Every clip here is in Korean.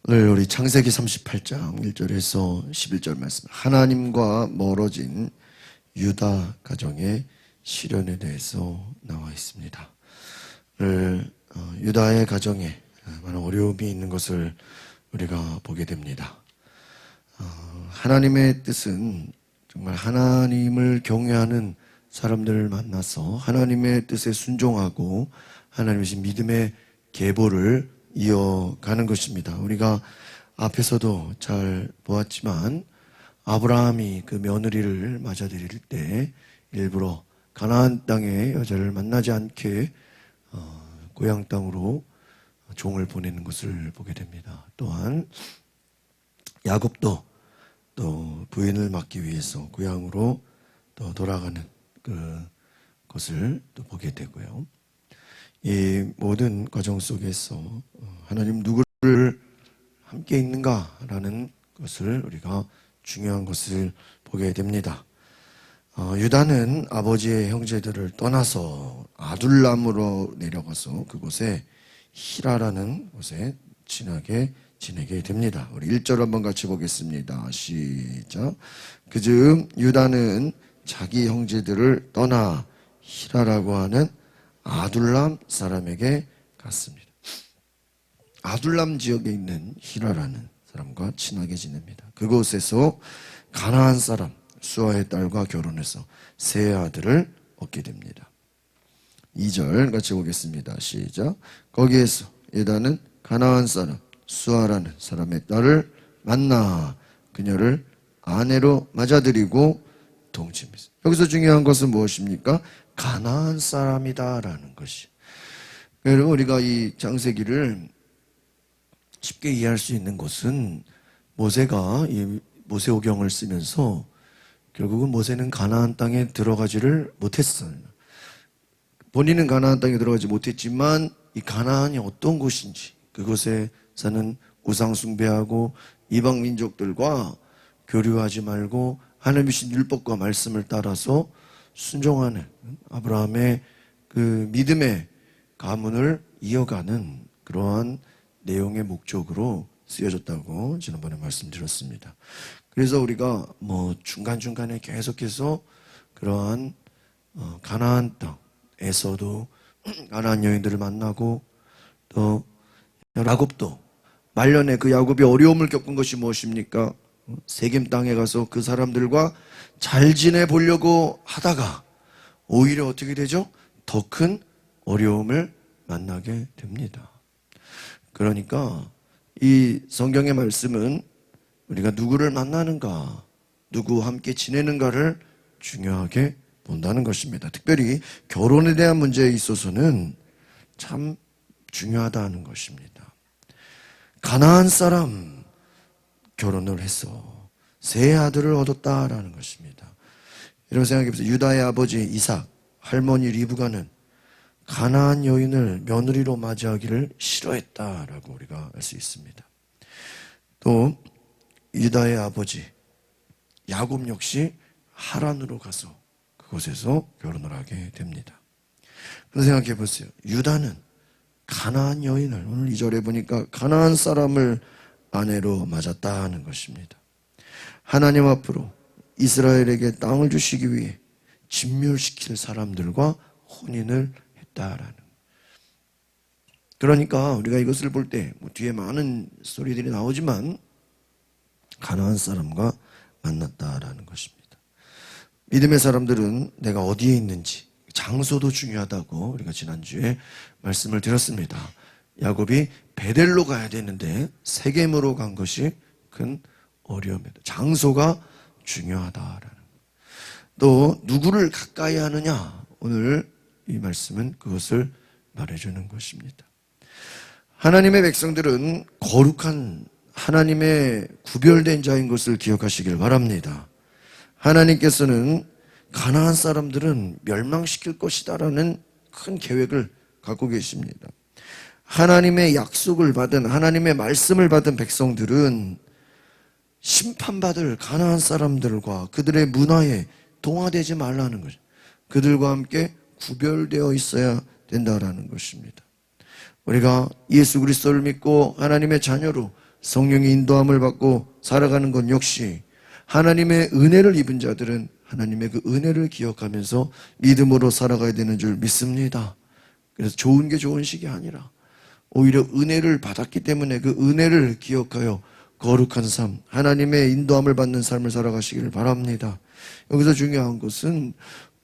오늘 우리 창세기 38장 1절에서 11절 말씀, 하나님과 멀어진 유다 가정의 시련에 대해서 나와 있습니다. 오늘 유다의 가정에 많은 어려움이 있는 것을 우리가 보게 됩니다. 하나님의 뜻은 정말 하나님을 경외하는 사람들을 만나서 하나님의 뜻에 순종하고 하나님의 믿음의 계보를 이어가는 것입니다. 우리가 앞에서도 잘 보았지만 아브라함이 그 며느리를 맞아들일 때 일부러 가나안 땅의 여자를 만나지 않게 고향 땅으로 종을 보내는 것을 보게 됩니다. 또한 야곱도 또 부인을 맡기 위해서 고향으로 또 돌아가는 것을 또 보게 되고요. 이 모든 과정 속에서 하나님 누구를 함께 있는가라는 것을 우리가 중요한 것을 보게 됩니다. 유다는 아버지의 형제들을 떠나서 아둘람으로 내려가서 그곳에 히라라는 곳에 지내게 됩니다. 우리 1절 한번 같이 보겠습니다. 시작. 그즈음 유다는 자기 형제들을 떠나 히라라고 하는 아둘람 사람에게 갔습니다. 아둘람 지역에 있는 히라라는 사람과 친하게 지냅니다. 그곳에서 가나안 사람 수아의 딸과 결혼해서 세 아들을 얻게 됩니다. 2절 같이 보겠습니다. 시작. 거기에서 유다는 가나안 사람 수아라는 사람의 딸을 만나 그녀를 아내로 맞아들이고 동침했습니다. 여기서 중요한 것은 무엇입니까? 가나안 사람이다라는 것이. 여러분, 우리가 이 창세기를 쉽게 이해할 수 있는 것은 모세가 이 모세오경을 쓰면서 결국은 모세는 가나안 땅에 들어가지를 못했어요. 본인은 가나안 땅에 들어가지 못했지만 이 가나안이 어떤 곳인지, 그곳에 사는 우상 숭배하고 이방 민족들과 교류하지 말고 하나님의 율법과 말씀을 따라서 순종하는 아브라함의 그 믿음의 가문을 이어가는 그러한 내용의 목적으로 쓰여졌다고 지난번에 말씀드렸습니다. 그래서 우리가 중간중간에 계속해서 그러한 가나안 땅에서도 가나안 여인들을 만나고 또 야곱도 말년에 그 야곱이 어려움을 겪은 것이 무엇입니까? 세겜 땅에 가서 그 사람들과 잘 지내보려고 하다가 오히려 어떻게 되죠? 더 큰 어려움을 만나게 됩니다. 그러니까 이 성경의 말씀은 우리가 누구를 만나는가, 누구와 함께 지내는가를 중요하게 본다는 것입니다. 특별히 결혼에 대한 문제에 있어서는 참 중요하다는 것입니다. 가나안 사람 결혼을 해서 세 아들을 얻었다라는 것입니다. 이런 생각해보세요. 유다의 아버지 이삭, 할머니 리브가는 가나안 여인을 며느리로 맞이하기를 싫어했다라고 우리가 알 수 있습니다. 또 유다의 아버지 야곱 역시 하란으로 가서 그곳에서 결혼을 하게 됩니다. 그런 생각해보세요. 유다는 가나안 여인을, 오늘 2절에 보니까 가나안 사람을 아내로 맞았다는 것입니다. 하나님 앞으로 이스라엘에게 땅을 주시기 위해 진멸시킬 사람들과 혼인을 했다라는. 그러니까 우리가 이것을 볼 때 뒤에 많은 스토리들이 나오지만 가나안 사람과 만났다라는 것입니다. 믿음의 사람들은 내가 어디에 있는지 장소도 중요하다고 우리가 지난주에 말씀을 드렸습니다. 야곱이 베델로 가야 되는데 세겜으로 간 것이 큰 어려움이다. 장소가 중요하다라는. 또 누구를 가까이 하느냐, 오늘 이 말씀은 그것을 말해주는 것입니다. 하나님의 백성들은 거룩한 하나님의 구별된 자인 것을 기억하시길 바랍니다. 하나님께서는 가나안 사람들은 멸망시킬 것이다라는 큰 계획을 갖고 계십니다. 하나님의 약속을 받은, 하나님의 말씀을 받은 백성들은 심판받을 가나안 사람들과 그들의 문화에 동화되지 말라는 거죠. 그들과 함께 구별되어 있어야 된다라는 것입니다. 우리가 예수 그리스도를 믿고 하나님의 자녀로 성령의 인도함을 받고 살아가는 것 역시 하나님의 은혜를 입은 자들은 하나님의 그 은혜를 기억하면서 믿음으로 살아가야 되는 줄 믿습니다. 그래서 좋은 게 좋은 식이 아니라 오히려 은혜를 받았기 때문에 그 은혜를 기억하여 거룩한 삶, 하나님의 인도함을 받는 삶을 살아가시기를 바랍니다. 여기서 중요한 것은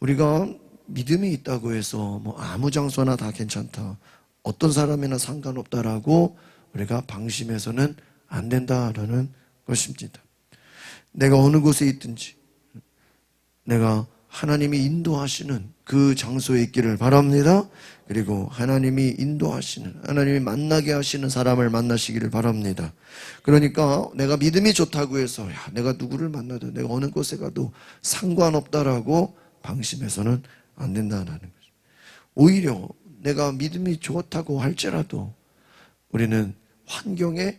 우리가 믿음이 있다고 해서 뭐 아무 장소나 다 괜찮다, 어떤 사람이나 상관없다라고 우리가 방심해서는 안 된다라는 것입니다. 내가 어느 곳에 있든지 내가 하나님이 인도하시는 그 장소에 있기를 바랍니다. 그리고 하나님이 인도하시는, 하나님이 만나게 하시는 사람을 만나시기를 바랍니다. 그러니까 내가 믿음이 좋다고 해서 내가 누구를 만나도 내가 어느 곳에 가도 상관없다라고 방심해서는 안 된다는 거죠. 오히려 내가 믿음이 좋다고 할지라도 우리는 환경에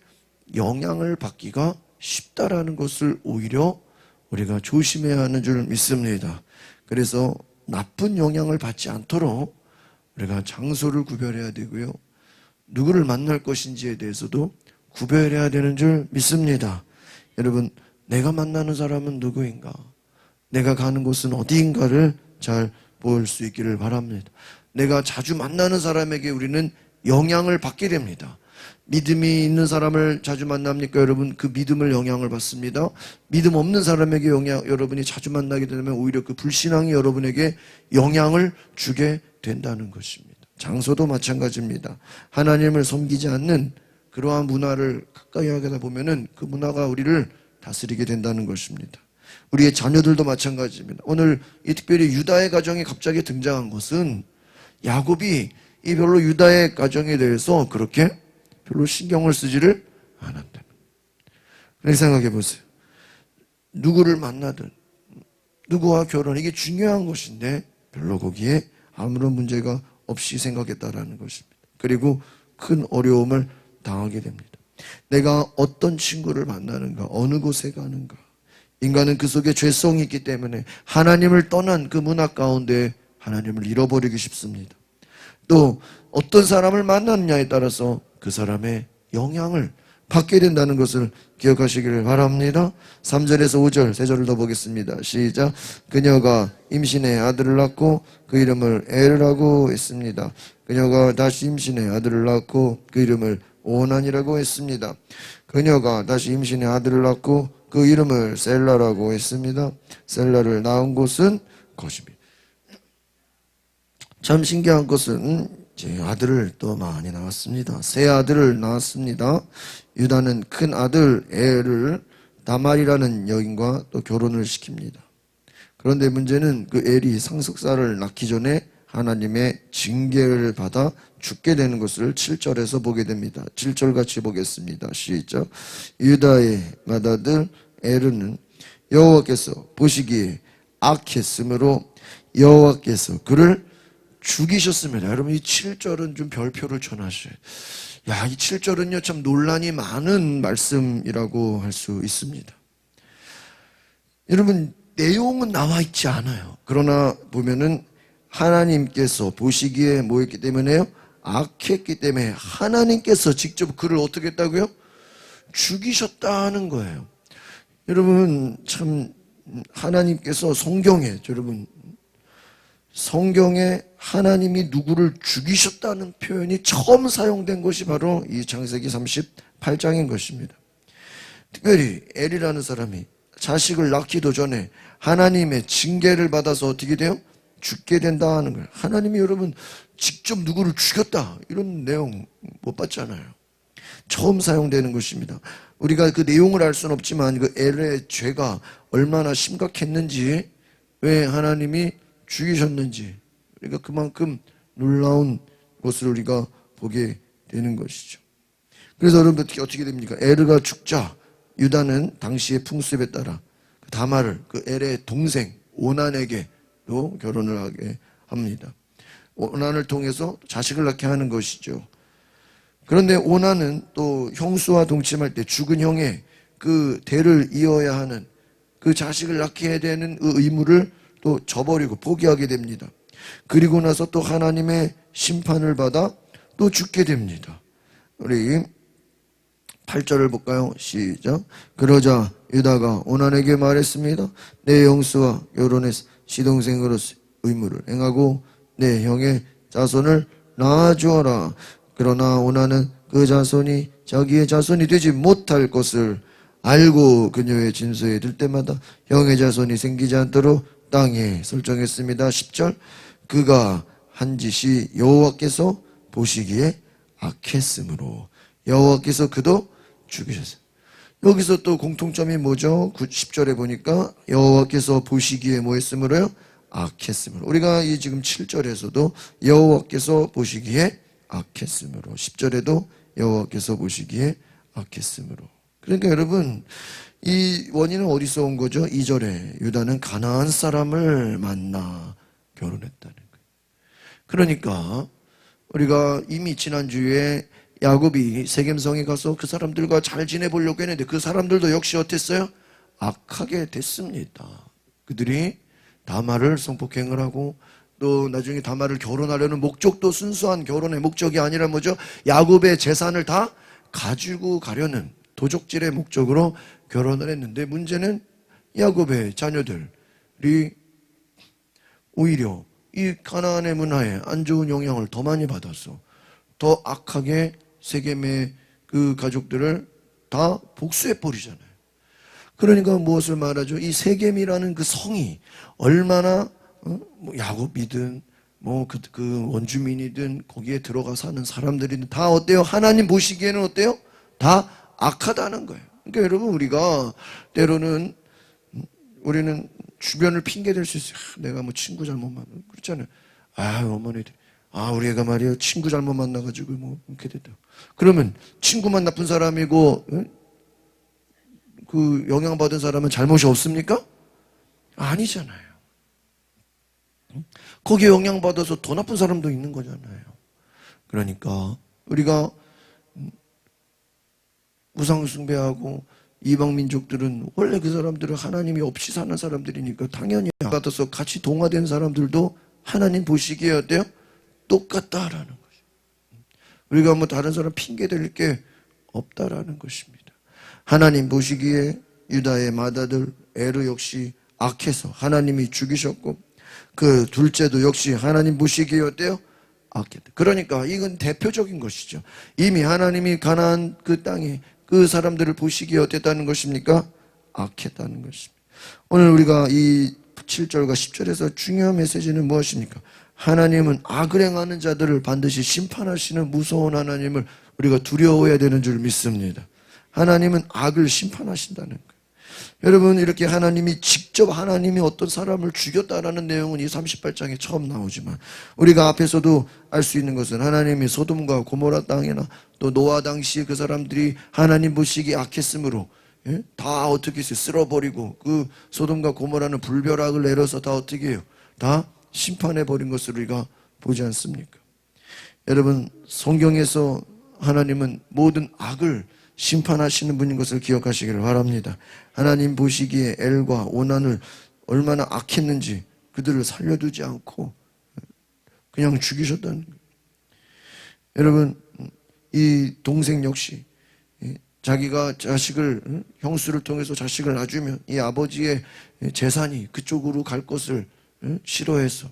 영향을 받기가 쉽다라는 것을 오히려 우리가 조심해야 하는 줄 믿습니다. 그래서 나쁜 영향을 받지 않도록 우리가 장소를 구별해야 되고요, 누구를 만날 것인지에 대해서도 구별해야 되는 줄 믿습니다. 여러분, 내가 만나는 사람은 누구인가, 내가 가는 곳은 어디인가를 잘 볼 수 있기를 바랍니다. 내가 자주 만나는 사람에게 우리는 영향을 받게 됩니다. 믿음이 있는 사람을 자주 만납니까? 여러분, 그 믿음을 영향을 받습니다. 믿음 없는 사람에게 여러분이 자주 만나게 되면 오히려 그 불신앙이 여러분에게 영향을 주게 된다는 것입니다. 장소도 마찬가지입니다. 하나님을 섬기지 않는 그러한 문화를 가까이 하게 보면은 그 문화가 우리를 다스리게 된다는 것입니다. 우리의 자녀들도 마찬가지입니다. 오늘 이 특별히 유다의 가정이 갑자기 등장한 것은 야곱이 이 별로 유다의 가정에 대해서 그렇게 별로 신경을 쓰지를 않았다. 그렇게 생각해 보세요. 누구를 만나든 누구와 결혼, 이게 중요한 것인데 별로 거기에 아무런 문제가 없이 생각했다라는 것입니다. 그리고 큰 어려움을 당하게 됩니다. 내가 어떤 친구를 만나는가, 어느 곳에 가는가. 인간은 그 속에 죄성이 있기 때문에 하나님을 떠난 그 문화 가운데 하나님을 잃어버리기 쉽습니다. 또 어떤 사람을 만나느냐에 따라서 그 사람의 영향을 받게 된다는 것을 기억하시기를 바랍니다. 3절에서 5절 세 절을 더 보겠습니다. 시작. 그녀가 임신해 아들을 낳고 그 이름을 에르라고 했습니다. 그녀가 다시 임신해 아들을 낳고 그 이름을 오난이라고 했습니다. 그녀가 다시 임신해 아들을 낳고 그 이름을 셀라라고 했습니다. 셀라를 낳은 곳은 것입니다. 참 신기한 것은 제 아들을 또 많이 낳았습니다. 세 아들을 낳았습니다. 유다는 큰 아들 엘을 다말이라는 여인과 또 결혼을 시킵니다. 그런데 문제는 그 엘이 상속사를 낳기 전에 하나님의 징계를 받아 죽게 되는 것을 7절에서 보게 됩니다. 7절 같이 보겠습니다. 시작. 유다의 맏아들 엘은 여호와께서 보시기에 악했으므로 여호와께서 그를 죽이셨습니다. 여러분, 이 7절은 좀 별표를 쳐놔주세요. 이 7절은요 참 논란이 많은 말씀이라고 할 수 있습니다. 여러분, 내용은 나와 있지 않아요. 그러나 보면은 하나님께서 보시기에 뭐 했기 때문에요? 악했기 때문에 하나님께서 직접 그를 어떻게 했다고요? 죽이셨다는 거예요. 여러분, 참 하나님께서 성경에 하나님이 누구를 죽이셨다는 표현이 처음 사용된 것이 바로 이 창세기 38장인 것입니다. 특별히 엘이라는 사람이 자식을 낳기도 전에 하나님의 징계를 받아서 어떻게 돼요? 죽게 된다는 거예요. 하나님이 여러분 직접 누구를 죽였다 이런 내용 못 봤잖아요. 처음 사용되는 것입니다. 우리가 그 내용을 알 수는 없지만 그 엘의 죄가 얼마나 심각했는지, 왜 하나님이 죽이셨는지, 그러니까 그만큼 놀라운 것을 우리가 보게 되는 것이죠. 그래서 여러분 어떻게 됩니까? 에르가 죽자 유다는 당시의 풍습에 따라 다말을 그 엘의 동생 오난에게도 결혼을 하게 합니다. 오난을 통해서 자식을 낳게 하는 것이죠. 그런데 오난은 또 형수와 동침할 때 죽은 형의 그 대를 이어야 하는 그 자식을 낳게 해야 되는 그 의무를 또 저버리고 포기하게 됩니다. 그리고 나서 또 하나님의 심판을 받아 또 죽게 됩니다. 우리 8절을 볼까요? 시작. 그러자 유다가 오난에게 말했습니다. 내 영수와 결혼해서 시동생으로서 의무를 행하고 내 형의 자손을 낳아주어라. 그러나 오난은 그 자손이 자기의 자손이 되지 못할 것을 알고 그녀의 진소에 들 때마다 형의 자손이 생기지 않도록 땅에 설정했습니다. 10절. 그가 한 짓이 여호와께서 보시기에 악했으므로 여호와께서 그도 죽이셨어요. 여기서 또 공통점이 뭐죠? 10절에 보니까 여호와께서 보시기에 뭐 했으므로요? 악했으므로. 우리가 이 지금 7절에서도 여호와께서 보시기에 악했으므로, 10절에도 여호와께서 보시기에 악했으므로. 그러니까 여러분, 이 원인은 어디서 온 거죠? 2절에 유다는 가나안 사람을 만나 결혼했다는 거예요. 그러니까 우리가 이미 지난주에 야곱이 세겜성에 가서 그 사람들과 잘 지내보려고 했는데 그 사람들도 역시 어땠어요? 악하게 됐습니다. 그들이 다말을 성폭행을 하고 또 나중에 다말을 결혼하려는 목적도 순수한 결혼의 목적이 아니라 뭐죠? 야곱의 재산을 다 가지고 가려는 도적질의 목적으로 결혼을 했는데, 문제는 야곱의 자녀들이 오히려 이 가나안의 문화에 안 좋은 영향을 더 많이 받아서 더 악하게 세겜의 그 가족들을 다 복수해 버리잖아요. 그러니까 무엇을 말하죠? 이 세겜이라는 그 성이 얼마나 뭐 야곱이든 그 원주민이든 거기에 들어가 사는 사람들이든 다 어때요? 하나님 보시기에는 어때요? 다 악하다는 거예요. 그러니까 여러분, 우리가 때로는 우리는 주변을 핑계 댈 수 있어요. 내가 뭐 친구 잘못 만나 그렇잖아요. 어머니들 우리 애가 말이에요, 친구 잘못 만나가지고 뭐 이렇게 됐다. 그러면 친구만 나쁜 사람이고 그 영향받은 사람은 잘못이 없습니까? 아니잖아요. 거기에 영향받아서 더 나쁜 사람도 있는 거잖아요. 그러니까 우리가 우상 숭배하고 이방 민족들은 원래 그 사람들은 하나님이 없이 사는 사람들이니까 당연히 받아서 같이 동화된 사람들도 하나님 보시기에 어때요? 똑같다라는 거죠. 우리가 뭐 다른 사람 핑계 댈 게 없다라는 것입니다. 하나님 보시기에 유다의 맏아들 에르 역시 악해서 하나님이 죽이셨고, 그 둘째도 역시 하나님 보시기에 어때요? 악했다. 그러니까 이건 대표적인 것이죠. 이미 하나님이 가나안 그 땅에 그 사람들을 보시기에 어땠다는 것입니까? 악했다는 것입니다. 오늘 우리가 이 7절과 10절에서 중요한 메시지는 무엇입니까? 하나님은 악을 행하는 자들을 반드시 심판하시는 무서운 하나님을 우리가 두려워해야 되는 줄 믿습니다. 하나님은 악을 심판하신다는 거예요. 여러분, 이렇게 하나님이 직접 하나님이 어떤 사람을 죽였다라는 내용은 이 38장에 처음 나오지만, 우리가 앞에서도 알 수 있는 것은 하나님이 소돔과 고모라 땅이나 또 노아 당시에 그 사람들이 하나님 보시기에 악했으므로 다 어떻게 했어요? 쓸어버리고 그 소돔과 고모라는 불벼락을 내려서 다 어떻게 해요? 다 심판해버린 것을 우리가 보지 않습니까? 여러분, 성경에서 하나님은 모든 악을 심판하시는 분인 것을 기억하시기를 바랍니다. 하나님 보시기에 엘과 오난을 얼마나 악했는지 그들을 살려두지 않고 그냥 죽이셨다는 거예요. 여러분, 이 동생 역시 자기가 자식을, 형수를 통해서 자식을 낳아주면 이 아버지의 재산이 그쪽으로 갈 것을 싫어해서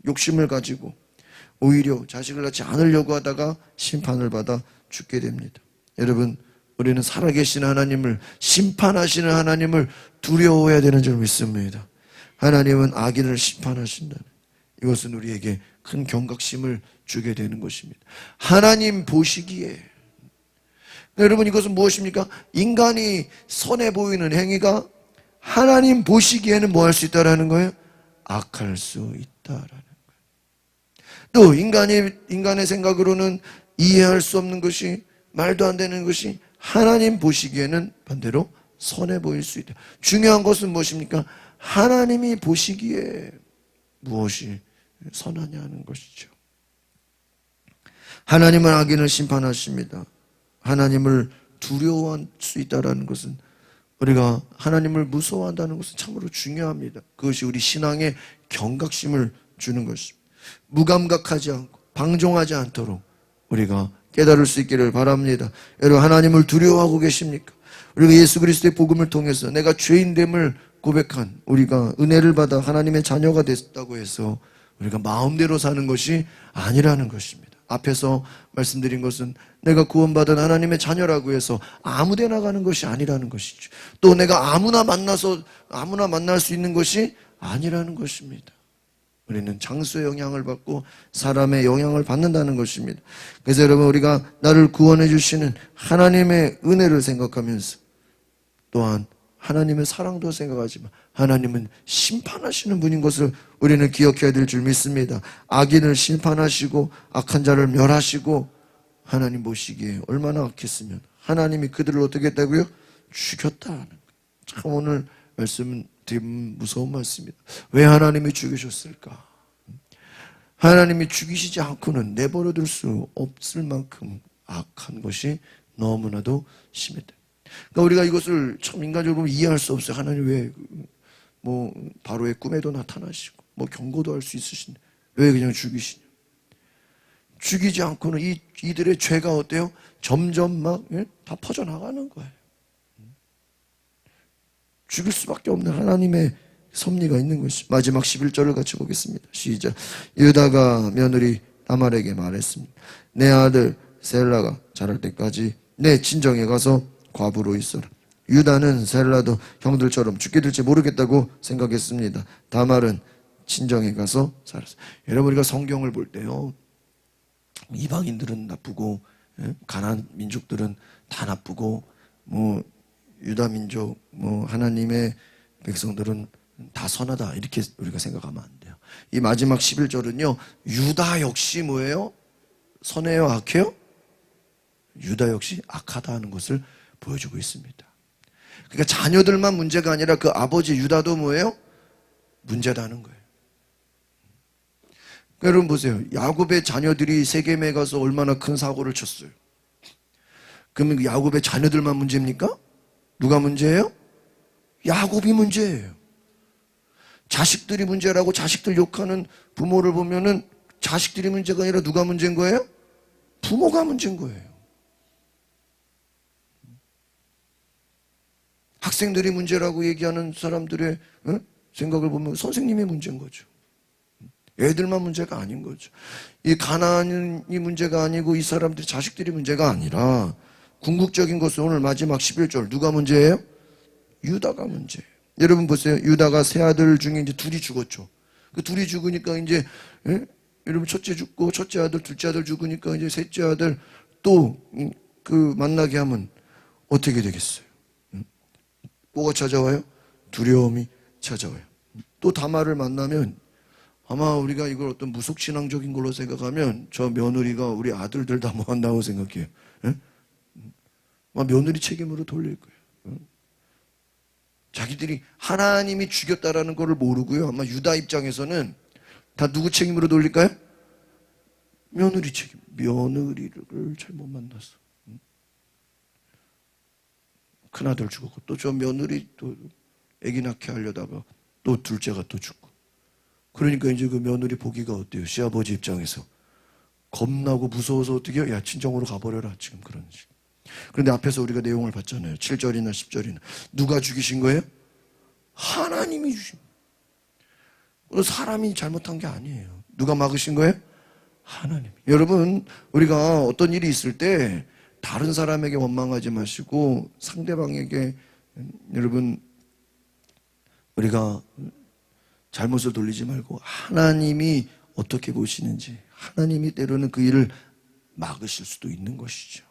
욕심을 가지고 오히려 자식을 낳지 않으려고 하다가 심판을 받아 죽게 됩니다. 여러분, 우리는 살아계신 하나님을, 심판하시는 하나님을 두려워해야 되는 줄 믿습니다. 하나님은 악인을 심판하신다는, 이것은 우리에게 큰 경각심을 주게 되는 것입니다. 하나님 보시기에, 여러분, 이것은 무엇입니까? 인간이 선해 보이는 행위가 하나님 보시기에는 뭐 할 수 있다라는 거예요? 악할 수 있다라는 거예요. 또 인간의 생각으로는 이해할 수 없는 것이, 말도 안 되는 것이 하나님 보시기에는 반대로 선해 보일 수 있다. 중요한 것은 무엇입니까? 하나님이 보시기에 무엇이 선하냐 하는 것이죠. 하나님은 악인을 심판하십니다. 하나님을 두려워할 수 있다는 것은, 우리가 하나님을 무서워한다는 것은 참으로 중요합니다. 그것이 우리 신앙의 경각심을 주는 것입니다. 무감각하지 않고 방종하지 않도록 우리가 깨달을 수 있기를 바랍니다. 여러분, 하나님을 두려워하고 계십니까? 우리가 예수 그리스도의 복음을 통해서 내가 죄인됨을 고백한, 우리가 은혜를 받아 하나님의 자녀가 됐다고 해서 우리가 마음대로 사는 것이 아니라는 것입니다. 앞에서 말씀드린 것은 내가 구원받은 하나님의 자녀라고 해서 아무데나 가는 것이 아니라는 것이죠. 또 내가 아무나 만날 수 있는 것이 아니라는 것입니다. 우리는 장소의 영향을 받고 사람의 영향을 받는다는 것입니다. 그래서 여러분, 우리가 나를 구원해 주시는 하나님의 은혜를 생각하면서 또한 하나님의 사랑도 생각하지만 하나님은 심판하시는 분인 것을 우리는 기억해야 될 줄 믿습니다. 악인을 심판하시고 악한 자를 멸하시고, 하나님 보시기에 얼마나 악했으면 하나님이 그들을 어떻게 했다고요? 죽였다는 거예요. 참 오늘 말씀은 되게 무서운 말씀입니다. 왜 하나님이 죽이셨을까? 하나님이 죽이시지 않고는 내버려둘 수 없을 만큼 악한 것이 너무나도 심했다. 그러니까 우리가 이것을 참 인간적으로 보면 이해할 수 없어요. 하나님 왜 바로의 꿈에도 나타나시고 경고도 할 수 있으신데 왜 그냥 죽이시냐? 죽이지 않고는 이들의 죄가 어때요? 점점 다 퍼져나가는 거예요. 죽일 수밖에 없는 하나님의 섭리가 있는 것이. 마지막 11절을 같이 보겠습니다. 시작. 유다가 며느리 다말에게 말했습니다. 내 아들 셀라가 자랄 때까지 내 친정에 가서 과부로 있어라. 유다는 셀라도 형들처럼 죽게 될지 모르겠다고 생각했습니다. 다말은 친정에 가서 살았어요. 여러분, 우리가 성경을 볼 때요, 이방인들은 나쁘고 가나안 민족들은 다 나쁘고 유다 민족 하나님의 백성들은 다 선하다, 이렇게 우리가 생각하면 안 돼요. 이 마지막 11절은요 유다 역시 뭐예요? 선해요, 악해요? 유다 역시 악하다 하는 것을 보여주고 있습니다. 그러니까 자녀들만 문제가 아니라 그 아버지 유다도 뭐예요? 문제다는 거예요. 그러니까 여러분 보세요. 야곱의 자녀들이 세겜에 가서 얼마나 큰 사고를 쳤어요. 그러면 야곱의 자녀들만 문제입니까? 누가 문제예요? 야곱이 문제예요. 자식들이 문제라고 자식들 욕하는 부모를 보면은 자식들이 문제가 아니라 누가 문제인 거예요? 부모가 문제인 거예요. 학생들이 문제라고 얘기하는 사람들의 생각을 보면 선생님이 문제인 거죠. 애들만 문제가 아닌 거죠. 이 가나안이 문제가 아니고 이 사람들이 자식들이 문제가 아니라 궁극적인 것은 오늘 마지막 11절 누가 문제예요? 유다가 문제예요. 여러분 보세요. 유다가 세 아들 중에 이제 둘이 죽었죠. 그 둘이 죽으니까 이제 여러분 첫째 죽고 첫째 아들, 둘째 아들 죽으니까 이제 셋째 아들 또 만나게 하면 어떻게 되겠어요? 뭐가 찾아와요? 두려움이 찾아와요. 또 다말을 만나면 아마 우리가 이걸 어떤 무속신앙적인 걸로 생각하면 저 며느리가 우리 아들들 다 모았다고 생각해요. 며느리 책임으로 돌릴 거예요. 자기들이 하나님이 죽였다라는 것을 모르고요. 아마 유다 입장에서는 다 누구 책임으로 돌릴까요? 며느리 책임. 며느리를 잘못 만났어. 큰아들 죽었고 또 저 며느리 또 아기 낳게 하려다가 또 둘째가 또 죽고. 그러니까 이제 그 며느리 보기가 어때요? 시아버지 입장에서 겁나고 무서워서 어떻게 해요? 야, 친정으로 가버려라, 지금 그런 식. 그런데 앞에서 우리가 내용을 봤잖아요. 7절이나 10절이나 누가 죽이신 거예요? 하나님이 주신 거예요. 사람이 잘못한 게 아니에요. 누가 막으신 거예요? 하나님. 여러분, 우리가 어떤 일이 있을 때 다른 사람에게 원망하지 마시고 상대방에게 여러분 우리가 잘못을 돌리지 말고 하나님이 어떻게 보시는지, 하나님이 때로는 그 일을 막으실 수도 있는 것이죠.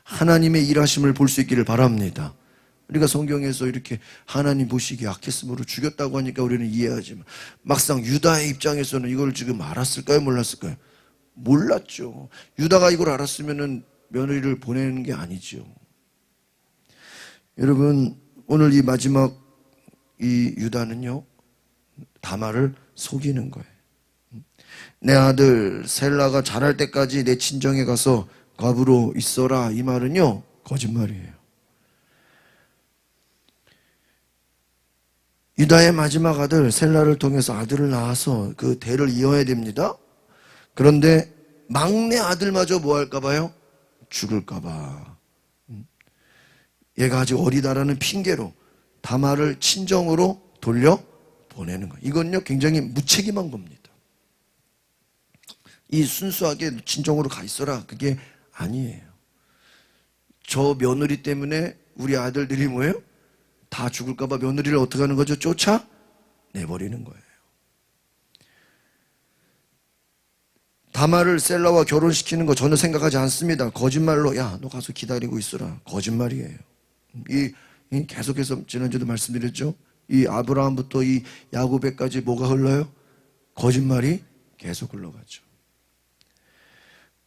하나님의 일하심을 볼 수 있기를 바랍니다. 우리가 성경에서 이렇게 하나님 보시기에 악했으므로 죽였다고 하니까 우리는 이해하지만 막상 유다의 입장에서는 이걸 지금 알았을까요? 몰랐을까요? 몰랐죠. 유다가 이걸 알았으면은 며느리를 보내는 게 아니죠. 여러분, 오늘 이 마지막 이 유다는요 다말을 속이는 거예요. 내 아들 셀라가 자랄 때까지 내 친정에 가서 과부로 있어라, 이 말은요 거짓말이에요. 유다의 마지막 아들 셀라를 통해서 아들을 낳아서 그 대를 이어야 됩니다. 그런데 막내 아들마저 뭐 할까 봐요? 죽을까 봐. 얘가 아직 어리다라는 핑계로 다말을 친정으로 돌려 보내는 거예요. 이건요 굉장히 무책임한 겁니다. 이 순수하게 친정으로 가 있어라, 그게 아니에요. 저 며느리 때문에 우리 아들들이 뭐예요? 다 죽을까 봐 며느리를 어떻게 하는 거죠? 쫓아내버리는 거예요. 다말을 셀라와 결혼시키는 거 전혀 생각하지 않습니다. 거짓말로, 야, 너 가서 기다리고 있어라. 거짓말이에요. 이 계속해서 지난주에도 말씀드렸죠. 이 아브라함부터 이 야곱에까지 뭐가 흘러요? 거짓말이 계속 흘러가죠.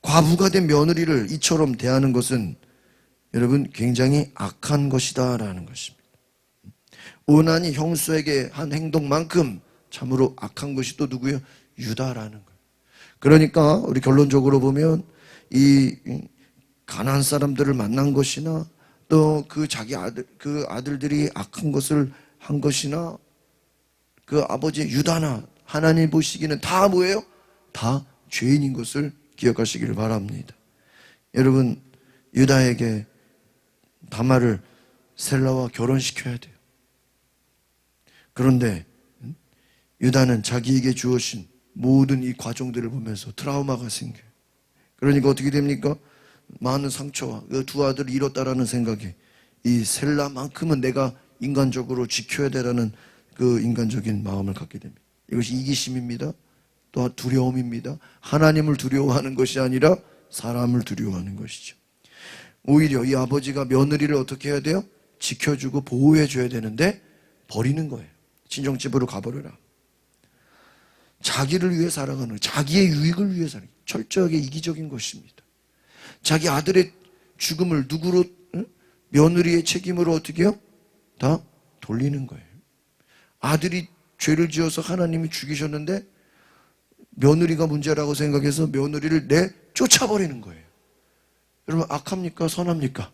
과부가 된 며느리를 이처럼 대하는 것은 여러분 굉장히 악한 것이다라는 것입니다. 오난이 형수에게 한 행동만큼 참으로 악한 것이 또 누구예요? 유다라는 거예요. 그러니까 우리 결론적으로 보면 이 가나안 사람들을 만난 것이나 또 그 자기 아들들이 악한 것을 한 것이나 그 아버지 유다나 하나님 보시기는 다 뭐예요? 다 죄인인 것을 기억하시기를 바랍니다. 여러분, 유다에게 다말을 셀라와 결혼시켜야 돼요. 그런데 유다는 자기에게 주어진 모든 이 과정들을 보면서 트라우마가 생겨요. 그러니까 어떻게 됩니까? 많은 상처와 그 두 아들을 잃었다라는 생각에 이 셀라만큼은 내가 인간적으로 지켜야 되라는 그 인간적인 마음을 갖게 됩니다. 이것이 이기심입니다. 또 두려움입니다. 하나님을 두려워하는 것이 아니라 사람을 두려워하는 것이죠. 오히려 이 아버지가 며느리를 어떻게 해야 돼요? 지켜주고 보호해 줘야 되는데 버리는 거예요. 친정집으로 가버려라. 자기를 위해 살아가는, 자기의 유익을 위해 살아가는 철저하게 이기적인 것입니다. 자기 아들의 죽음을 누구로, 며느리의 책임으로 어떻게 해요? 다 돌리는 거예요. 아들이 죄를 지어서 하나님이 죽이셨는데 며느리가 문제라고 생각해서 며느리를 쫓아버리는 거예요. 여러분, 악합니까? 선합니까?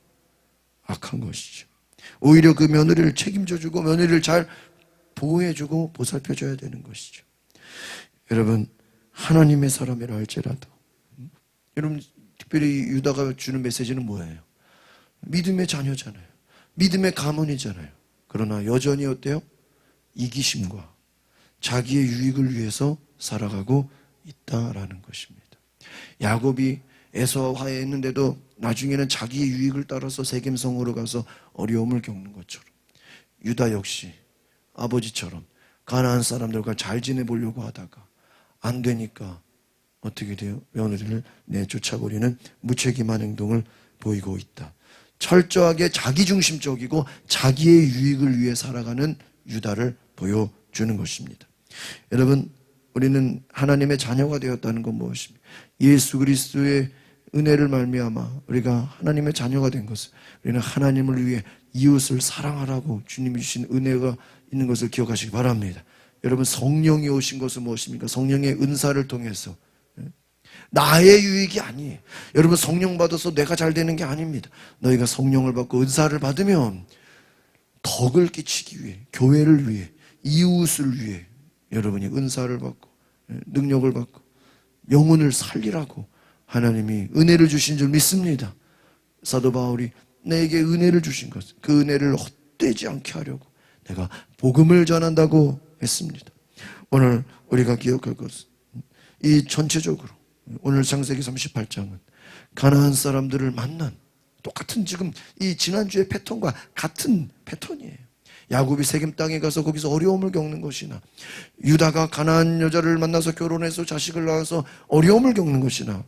악한 것이죠. 오히려 그 며느리를 책임져주고 며느리를 잘 보호해주고 보살펴줘야 되는 것이죠. 여러분, 하나님의 사람이라 할지라도 여러분, 특별히 유다가 주는 메시지는 뭐예요? 믿음의 자녀잖아요. 믿음의 가문이잖아요. 그러나 여전히 어때요? 이기심과 자기의 유익을 위해서 살아가고 있다라는 것입니다. 야곱이 에서와 화해했는데도 나중에는 자기의 유익을 따라서 세겜성으로 가서 어려움을 겪는 것처럼 유다 역시 아버지처럼 가나안 사람들과 잘 지내보려고 하다가 안 되니까 어떻게 돼요? 며느리를 내쫓아버리는 무책임한 행동을 보이고 있다. 철저하게 자기중심적이고 자기의 유익을 위해 살아가는 유다를 보여주는 것입니다. 여러분, 우리는 하나님의 자녀가 되었다는 건 무엇입니까? 예수 그리스도의 은혜를 말미암아 우리가 하나님의 자녀가 된 것을, 우리는 하나님을 위해 이웃을 사랑하라고 주님이 주신 은혜가 있는 것을 기억하시기 바랍니다. 여러분, 성령이 오신 것은 무엇입니까? 성령의 은사를 통해서 나의 유익이 아니에요. 여러분, 성령 받아서 내가 잘 되는 게 아닙니다. 너희가 성령을 받고 은사를 받으면 덕을 끼치기 위해, 교회를 위해, 이웃을 위해 여러분이 은사를 받고 능력을 받고 영혼을 살리라고 하나님이 은혜를 주신 줄 믿습니다. 사도 바울이 내게 은혜를 주신 것, 그 은혜를 헛되지 않게 하려고 내가 복음을 전한다고 했습니다. 오늘 우리가 기억할 것은 이 전체적으로 오늘 창세기 38장은 가나안 사람들을 만난 똑같은, 지금 이 지난주의 패턴과 같은 패턴이에요. 야곱이 세겜 땅에 가서 거기서 어려움을 겪는 것이나 유다가 가나안 여자를 만나서 결혼해서 자식을 낳아서 어려움을 겪는 것이나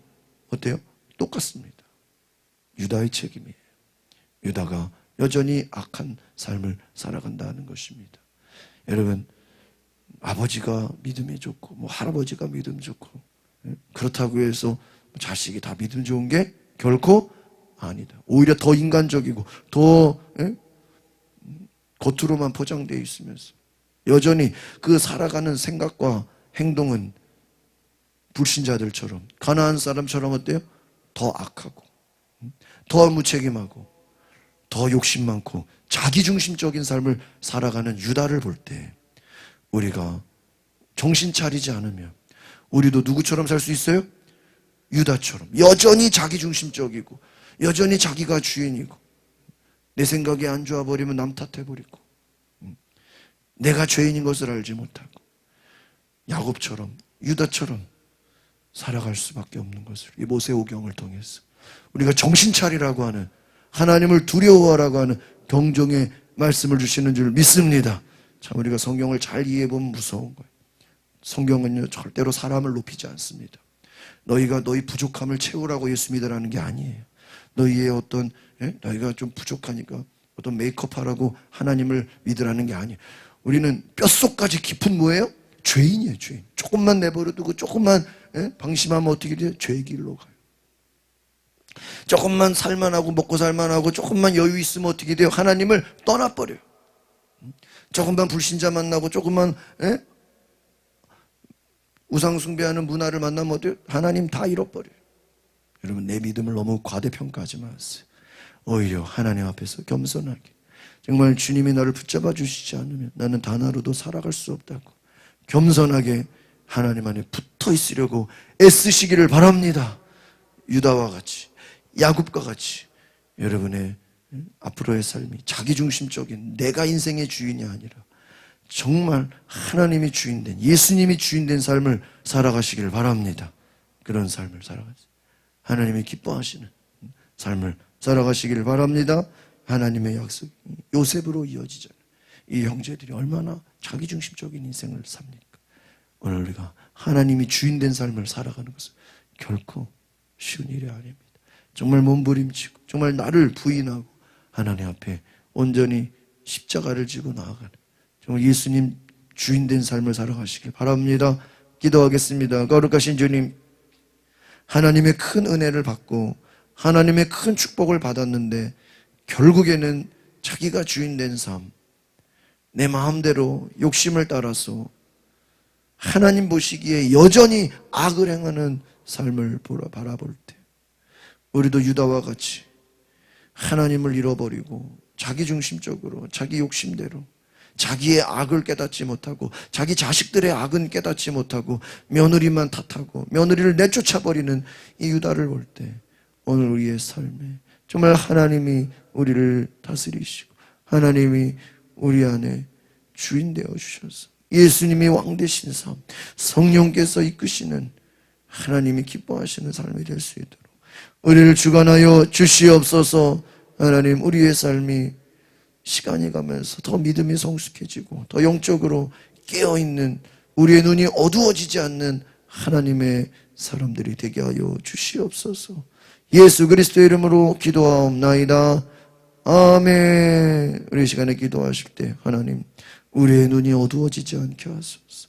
어때요? 똑같습니다. 유다의 책임이에요. 유다가 여전히 악한 삶을 살아간다는 것입니다. 여러분, 아버지가 믿음이 좋고 뭐 할아버지가 믿음 좋고 그렇다고 해서 자식이 다 믿음 좋은 게 결코 아니다. 오히려 더 인간적이고 더 겉으로만 포장되어 있으면서 여전히 그 살아가는 생각과 행동은 불신자들처럼, 가나안 사람처럼 어때요? 더 악하고 더 무책임하고 더 욕심 많고 자기중심적인 삶을 살아가는 유다를 볼 때 우리가 정신 차리지 않으면 우리도 누구처럼 살 수 있어요? 유다처럼 여전히 자기중심적이고 여전히 자기가 주인이고 내 생각이 안 좋아버리면 남 탓해버리고 내가 죄인인 것을 알지 못하고 야곱처럼 유다처럼 살아갈 수밖에 없는 것을 이 모세오경을 통해서 우리가 정신 차리라고 하는 하나님을 두려워하라고 하는 경종의 말씀을 주시는 줄 믿습니다. 참 우리가 성경을 잘 이해해보면 무서운 거예요. 성경은요 절대로 사람을 높이지 않습니다. 너희가 너희 부족함을 채우라고 예수 믿으라는 게 아니에요. 너희의 어떤 너희가 좀 부족하니까 어떤 메이크업하라고 하나님을 믿으라는 게 아니에요. 우리는 뼛속까지 깊은 뭐예요? 죄인이에요. 죄인. 조금만 내버려두고 조금만 방심하면 어떻게 돼요? 죄의 길로 가요. 조금만 살만하고 먹고 살만하고 조금만 여유 있으면 어떻게 돼요? 하나님을 떠나버려요. 조금만 불신자 만나고 조금만 우상 숭배하는 문화를 만나면 어때요? 하나님 다 잃어버려요. 여러분 내 믿음을 너무 과대평가하지 마세요. 오히려 하나님 앞에서 겸손하게 정말 주님이 나를 붙잡아 주시지 않으면 나는 단 하루도 살아갈 수 없다고 겸손하게 하나님 안에 붙어 있으려고 애쓰시기를 바랍니다. 유다와 같이 야곱과 같이 여러분의 앞으로의 삶이 자기중심적인 내가 인생의 주인이 아니라 정말 하나님이 주인된 예수님이 주인된 삶을 살아가시기를 바랍니다. 그런 삶을 살아가세요. 하나님이 기뻐하시는 삶을 살아가시기를 바랍니다. 하나님의 약속 요셉으로 이어지잖아요. 이 형제들이 얼마나 자기중심적인 인생을 삽니까? 오늘 우리가 하나님이 주인된 삶을 살아가는 것은 결코 쉬운 일이 아닙니다. 정말 몸부림치고 정말 나를 부인하고 하나님 앞에 온전히 십자가를 지고 나아가는 정말 예수님 주인된 삶을 살아가시길 바랍니다. 기도하겠습니다. 거룩하신 주님, 하나님의 큰 은혜를 받고 하나님의 큰 축복을 받았는데 결국에는 자기가 주인된 삶, 내 마음대로 욕심을 따라서 하나님 보시기에 여전히 악을 행하는 삶을 바라볼 때 우리도 유다와 같이 하나님을 잃어버리고 자기중심적으로 자기 욕심대로 자기의 악을 깨닫지 못하고 자기 자식들의 악은 깨닫지 못하고 며느리만 탓하고 며느리를 내쫓아버리는 이 유다를 볼 때 오늘 우리의 삶에 정말 하나님이 우리를 다스리시고 하나님이 우리 안에 주인 되어 주셔서 예수님이 왕 되신 삶, 성령께서 이끄시는 하나님이 기뻐하시는 삶이 될 수 있도록 우리를 주관하여 주시옵소서. 하나님, 우리의 삶이 시간이 가면서 더 믿음이 성숙해지고 더 영적으로 깨어있는 우리의 눈이 어두워지지 않는 하나님의 사람들이 되게 하여 주시옵소서. 예수 그리스도의 이름으로 기도하옵나이다. 아멘. 우리 시간에 기도하실 때 하나님 우리의 눈이 어두워지지 않게 하소서.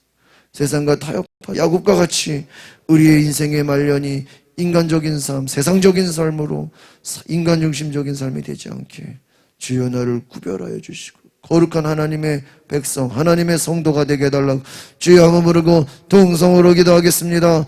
세상과 타협한 야곱과 같이 우리의 인생의 말년이 인간적인 삶, 세상적인 삶으로 인간 중심적인 삶이 되지 않게 주여 나를 구별하여 주시고 거룩한 하나님의 백성, 하나님의 성도가 되게 해달라고 주여 한번 부르고 동성으로 기도하겠습니다.